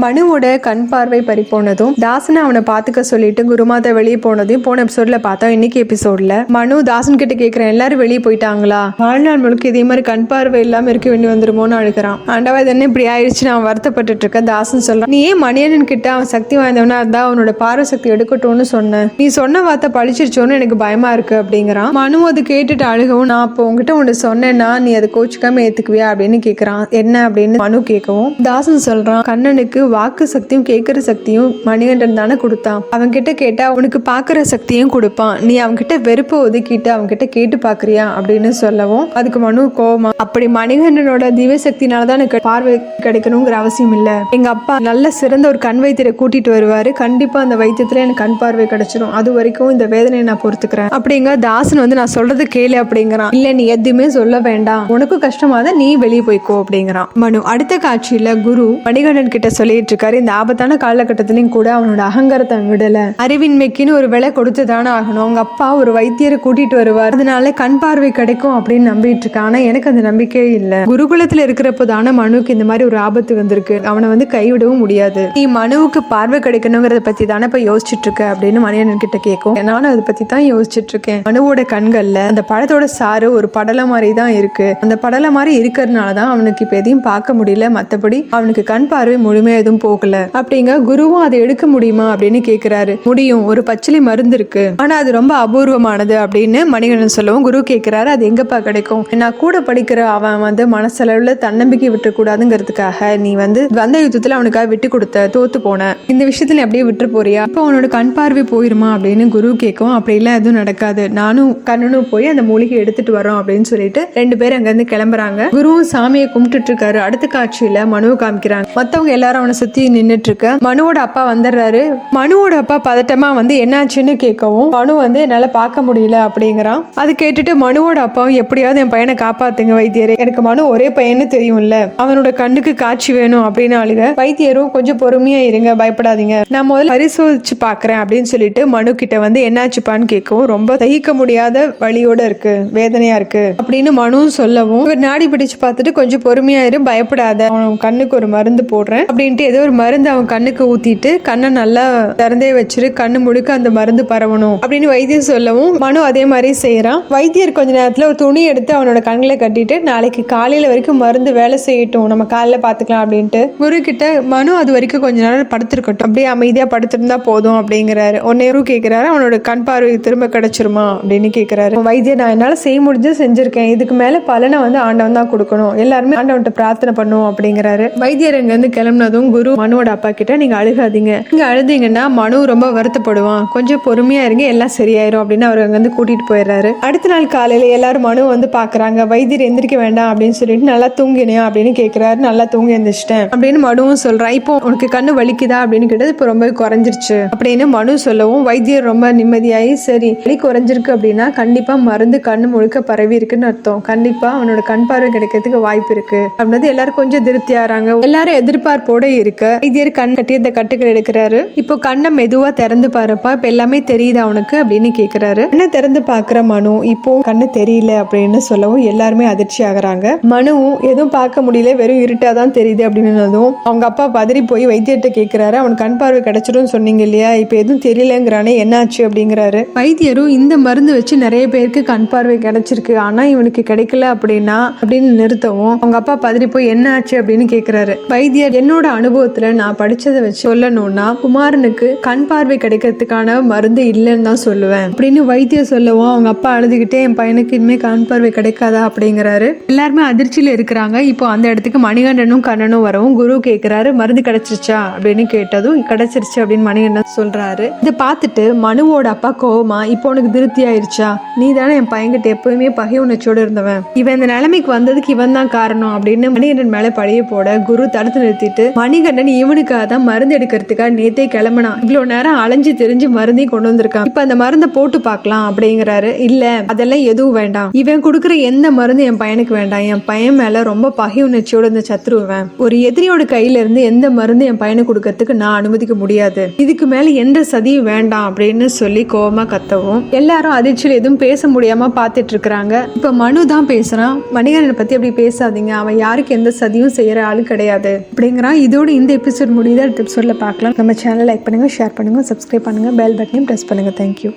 மனுவோட கண் பார்வை பறிப்போனதும் தாசனை அவனை பாத்துக்க சொல்லிட்டு குருமாதா வெளியே போனதையும் போன எபிசோட்ல பார்த்தோம். இன்னைக்கு எபிசோட்ல மனு தாசன் கிட்ட கேக்குறேன், எல்லாரும் வெளியே போயிட்டாங்களா, வாழ்நாள் முழுக்க இதே மாதிரி கண் பார்வை இல்லாம இருக்க வேண்டி வந்துருமோன்னு அழுகிறான். ஆண்டவா இது என்ன இப்படி ஆயிடுச்சு, நான் வருத்தப்பட்டு இருக்கேன். தாசன் சொல்றான், நீ ஏன் மணியன் கிட்ட அவன் சக்தி வாய்ந்தவனா இருந்தா அவனோட பார்வை சக்தி எடுக்கட்டும்னு சொன்ன, நீ சொன்ன வார்த்தை பழிச்சிருச்சோன்னு எனக்கு பயமா இருக்கு அப்படிங்கிறான். மனு அது கேட்டுட்டு அழுகவும், நான் அப்போ உங்ககிட்ட ஒன்று சொன்னேன்னா நீ அதை கோச்சுக்காம ஏத்துக்குவியா அப்படின்னு கேட்கறான். என்ன அப்படின்னு மனு கேட்கவும் தாசன் சொல்றான், கண்ணனுக்கு வாக்கு சக்தியும் கேட்கிற சக்தியும் மணிகண்டன் தானே கொடுத்தான், அவன் கிட்ட கேட்டா அவனுக்கு பாக்குற சக்தியும் கொடுப்பான், நீ அவன்கிட்ட வெறுப்பை ஒதுக்கிட்டு அவன்கிட்ட கேட்டு பாக்குறியா அப்படின்னு சொல்லவும் அதுக்கு மனு கோவமா, அப்படி மணிகண்டனோட திவ்ய சக்தினாலதான் எனக்கு பார்வை கிடைக்கணுங்கிற அவசியம் இல்ல, எங்க அப்பா நல்ல சிறந்த ஒரு கண் வைத்தியரை கூட்டிட்டு வருவாரு, கண்டிப்பா அந்த வைத்தியத்துல எனக்கு கண் பார்வை கிடைச்சிடும், அது வரைக்கும் இந்த வேதனையை நான் பொறுத்துக்கிறேன் அப்படிங்க. தாசன் நான் சொல்றது கேளு அப்படிங்கிறான். இல்ல நீ எதுவுமே சொல்ல வேண்டாம், உனக்கும் கஷ்டமா தான், நீ வெளியே போய்க்கோ அப்படிங்கிறான் மனு. அடுத்த காட்சியில குரு மணிகண்டன் கிட்ட சொல்லிட்டு இருக்காரு, இந்த ஆபத்தான காலகட்டத்திலையும் கூட அவனோட அகங்காரத்தை விடல, அறிவின்மைக்குன்னு ஒரு விலை கொடுத்து தானே ஆகணும், அவங்க அப்பா ஒரு வைத்தியரை கூட்டிட்டு வருவார், அதனால கண் பார்வை கிடைக்கும் அப்படின்னு நம்பிட்டு இருக்கான். ஆனா எனக்கு அந்த நம்பிக்கையே இல்ல, குருகுலத்துல இருக்கிறப்போ தானே மனுவுக்கு இந்த மாதிரி ஒரு ஆபத்து வந்திருக்கு, அவனை கைவிடவும் முடியாது, நீ மனுவுக்கு பார்வை கிடைக்கணுங்கிறத பத்தி தானே இப்ப யோசிச்சுட்டு இருக்க அப்படின்னு மணியன் கிட்ட கேட்கும். நானும் அதை பத்தி தான் யோசிச்சுட்டு இருக்கேன், மனுவோட கண்கள்ல அந்த படத்தோட சாறு ஒரு படலை மாதிரி தான் இருக்கு, அந்த படலை மாதிரி இருக்கிறதுனாலதான் அவனுக்கு இப்ப எதையும் பார்க்க முடியல, மத்தபடி அவனுக்கு கண் பார்வை முழுமையா எதுவும் போகல அப்படிங்க. குருவும் அதை எடுக்க முடியுமா அப்படின்னு கேக்குறாரு. முடியும், ஒரு பச்சிலை மருந்து இருக்கு, ஆனா அது ரொம்ப அபூர்வமானது அப்படின்னு மணிகண்டன் சொல்லவும் குரு கேக்குறாரு, அது எங்கப்பா கிடைக்கும், நான் கூட படிக்கிற அவன் மனசளவுல தன்னம்பிக்கை விட்டு கூடாதுங்கிறதுக்காக நீ வந்த யுத்தத்துல அவனுக்காக விட்டு கொடுத்த, தோத்து போன, இந்த விஷயத்துல அப்படியே விட்டு போறியா, இப்போ அவனோட கண் பார்வை போயிருமா அப்படின்னு குரு கேட்கும். அப்படி எல்லாம் எதுவும் நடக்காது, நானும் கண்ணனும் போய் அந்த மூலிகை எடுத்துட்டு வரோம் அப்படின்னு சொல்லிட்டு ரெண்டு பேரும் அங்க இருந்து கிளம்புறாங்க. குருவும் சாமியை கும்பிட்டுட்டு இருக்காரு. அடுத்த காட்சியில மனுவை காமிக்கிறாங்க. மத்தவங்க எல்லாரும் அவனை சுத்தி நின்னுட்டு இருக்க. மனுவோட அப்பா வந்துடுறாரு. மனுவோட அப்பா பதட்டமா என்னாச்சுன்னு கேட்கவும் மனு என்னால பார்க்க முடியல அப்படிங்கிறான். அது கேட்டுட்டு மனுவோட அப்பாவும், எப்படியாவது என் பையனை காப்பாத்துங்க வைத்தியரே, எனக்கு மனு ஒரே பையன்னு தெரியும்ல, அவனோட கண்ணுக்கு காட்சி வேணும் அப்படின்னு அழுக. வைத்தியரும் கொஞ்சம் பொறுமையா இருங்க, பயப்படாதீங்க, நான் முதல்ல பரிசோதிச்சு பாக்குறேன் அப்படின்னு சொல்லிட்டு மனு கிட்ட என்னாச்சுப்பான்னு கேட்கவும், ரொம்ப சகிக்க முடியாத வலியோட இருக்கு, வேதனையா இருக்கு அப்படின்னு மனுவும் சொல்லவும், இவர் நாடி பிடிச்சு பார்த்துட்டு கொஞ்சம் பொறுமையா இரு, பயப்படாத, அவன் கண்ணுக்கு ஒரு மருந்து போடுறேன் அப்படின்ட்டு ஏதோ ஒரு மருந்து அவன் கண்ணுக்கு ஊத்திட்டு கண்ணை நல்லா திறந்தே வச்சிரு, கண்ணு முழுக்க அந்த மருந்து பரவணும் அப்படின்னு வைத்தியர் சொல்லவும் மனு அதே மாதிரி செய்யறான். வைத்தியர் கொஞ்ச நேரத்துல ஒரு துணி எடுத்து அவனோட கண்களை கட்டிட்டு, நாளைக்கு காலையில வரைக்கும் மருந்து வேலை செய்யட்டும், நம்ம காலையில பாத்துக்கலாம் அப்படின்ட்டு குரு கிட்ட மனு அது வரைக்கும் கொஞ்ச நேரம் படுத்திருக்கட்டும், அப்படியே அமைதியா படுத்திருந்தா போதும் அப்படிங்கிறாரு. ஒன்னேரும் கேட்கிறாரு, அவனோட கண் பார்வை திரும்ப கிடைச்சிருமா அப்படின்னு கேட்கிறாரு. வைத்தியர், நான் என்னால செய்ய முடிஞ்சு செஞ்சிருக்கேன், இதுக்கு மேல பலனை ஆண்டவன் தான் கொடுக்கணும், எல்லாருமே ஆண்டவன்ட்ட பிரார்த்தனை பண்ணுவோம் அப்படிங்கிறாரு. வைத்தியர் இங்க இருந்து கிளம்பினதும் குரு மனுவோட அப்பா கிட்ட, நீங்க அழுகாதீங்க, நீங்க அழுதீங்கன்னா மனு ரொம்ப வருத்தப்படுவான், கொஞ்சம் பொறுமையா இருங்க, எல்லாம் சரியாயிரும் அப்படின்னு அவர் அங்க இருந்து கூட்டிட்டு போயிடுறாரு. அடுத்த நாள் காலையில எல்லாரும் மனு பாக்குறாங்க. வைத்தியர் எந்திரிக்க வேண்டாம் அப்படின்னு சொல்லிட்டு, நல்லா தூங்கினியா அப்படின்னு கேட்கிறாரு. நல்லா தூங்கி எந்திரிச்சிட்டேன் அப்படின்னு மனுவும் சொல்றான். இப்போ உனக்கு கண்ணு வலிக்குதா அப்படின்னு கேட்டது, இப்போ ரொம்ப குறைஞ்சிருச்சு அப்படின்னு மனு சொல்லவும் வைத்தியர் ரொம்ப நிம்மதியாகி, சரி வலி குறைஞ்சிருக்கு அப்படின்னா கண்டிப்பா மருந்து கண்ணு முழுக்க பரவி இருக்குன்னு அர்த்தம், கண்டிப்பா அவனோட கண் பார்வை கிடைக்கிறதுக்கு வாய்ப்பு இருக்கு அப்படின்னு எல்லாரும் கொஞ்சம் திருப்தி ஆறாங்க. எல்லாரும் எதிர்பார்ப்போட இருக்க வைத்தியர் கண் கட்டி அந்த கட்டுகள் எடுக்கிறாரு. இப்போ கண்ணை மெதுவா திறந்து பாருப்பா, இப்ப எல்லாமே தெரியுதா அவனுக்கு அப்படின்னு கேக்குறாரு. கண்ணை திறந்து பாக்குற மனு இப்போ கண்ணு தெரியல அப்படின்னு சொல்லவும் எல்லாருமே அதிர்ச்சி ஆகுறாங்க. மனுவும் எதுவும் பார்க்க முடியல, வெறும் இருட்டாதான் தெரியுது அப்படின்னதும் அவங்க அப்பா பதறி போய் வைத்தியர்கிட்ட கேட்கிறாரு, அவன் கண் பார்வை கிடைச்சிடும் சொன்னீங்க இல்லையா, இப்ப எதுவும் தெரியலங்கிறானே, என்னாச்சு அப்படிங்கிறாரு. வைத்தியரும், இந்த மருந்து வச்சு நிறைய பேருக்கு கண் பார்வை கிடைச்சிருக்கு, ஆனா இவனுக்கு கிடைக்கல அப்படின்னா அப்படின்னு நிறுத்தவும் அவங்க அப்பா பதறி போய் என்ன ஆச்சு அப்படின்னு கேட்கிறாரு. வைத்தியர், என்னோட அனுபவத்துல நான் படிச்சதை வச்சு சொல்லணும்னா குமாரனுக்கு கண் பார்வை கிடைக்கிறதுக்கான மருந்து இல்லைன்னு தான் சொல்லுவேன் அப்படின்னு வைத்தியர் சொல்லவும் அவங்க அப்பா அழுதுகிட்டே, என் பையனுக்கு இனிமே கண் பார்வை கிடைக்காதா அப்படிங்கிறாரு. எல்லாருமே அதிர்ச்சியில இருக்கிறாங்க. இப்போ அந்த இடத்துக்கு மணிகண்டனும் கண்ணனும் வரவும் குரு கேட்கிறாரு, மருந்து கிடைச்சிருச்சா அப்படின்னு கேட்டதும் கிடைச்சிருச்சு அப்படின்னு மணிகண்டன் சொல்றாரு. இதை பார்த்துட்டு மனுவோட அப்பா கோவமா, இப்போ உனக்கு திருப்தி ஆயிருச்சா, நீ தானே என் பையன்கிட்ட எப்பவுமே பகை உணர்ச்சியோட இருந்தவன், இவன் இந்த நிலைமைக்கு வந்ததுக்கு இவன் தான் காரணம் அப்படின்னு மணிகண்டன் மேல பழிய போட குரு தடுத்து நிறுத்திட்டு, மணிகண்டன் இவனுக்காக தான் மருந்து எடுக்கிறதுக்காக நேத்தே கிளம்பினான், இவ்வளவு நேரம் அலைஞ்சு தெரிஞ்சு மருந்தையும் கொண்டு வந்திருக்கான், இப்ப அந்த மருந்தை போட்டு பார்க்கலாம் அப்படிங்கிறாரு. இல்ல அதெல்லாம் எதுவும் வேண்டாம், இவன் கொடுக்குற எந்த மருந்து என் பையனுக்கு வேண்டாம், என் பையன் மேல ரொம்ப பகை உணர்ச்சியோட இந்த சத்ருவன், ஒரு எதிரியோட கையில இருந்து எந்த மருந்து என் பையனுக்கு கொடுக்கறதுக்கு நான் அனுமதிக்க முடியாது, இதுக்கு மேல எந்த சதியும் வேண்டாம் அப்படின்னு சொல்லி கோவமா கத்தவும் எல்லாரும் அதிர்ச்சியில் எதுவும் பேச முடியாம பாத்துட்டு இருக்கிறாங்க. இப்ப மனு தான் பேசுறான். மணிகண்டனை பத்தி அப்படி பேசாதீங்க, அவன் யாருக்கு எந்த சதியும் செய்யற ஆளு கிடையாது அப்படிங்கிறான். இதோட இதோட இந்த எபிசோட் முடியுது. அடுத்த எபிசோடில் பார்க்கலாம். நம்ம சேனலை லைக் பண்ணுங்கள், ஷேர் பண்ணுங்கள், சப்ஸ்கிரைப் பண்ணுங்கள், பெல் பட்டனையும் ப்ரெஸ் பண்ணுங்கள். தேங்க்யூ.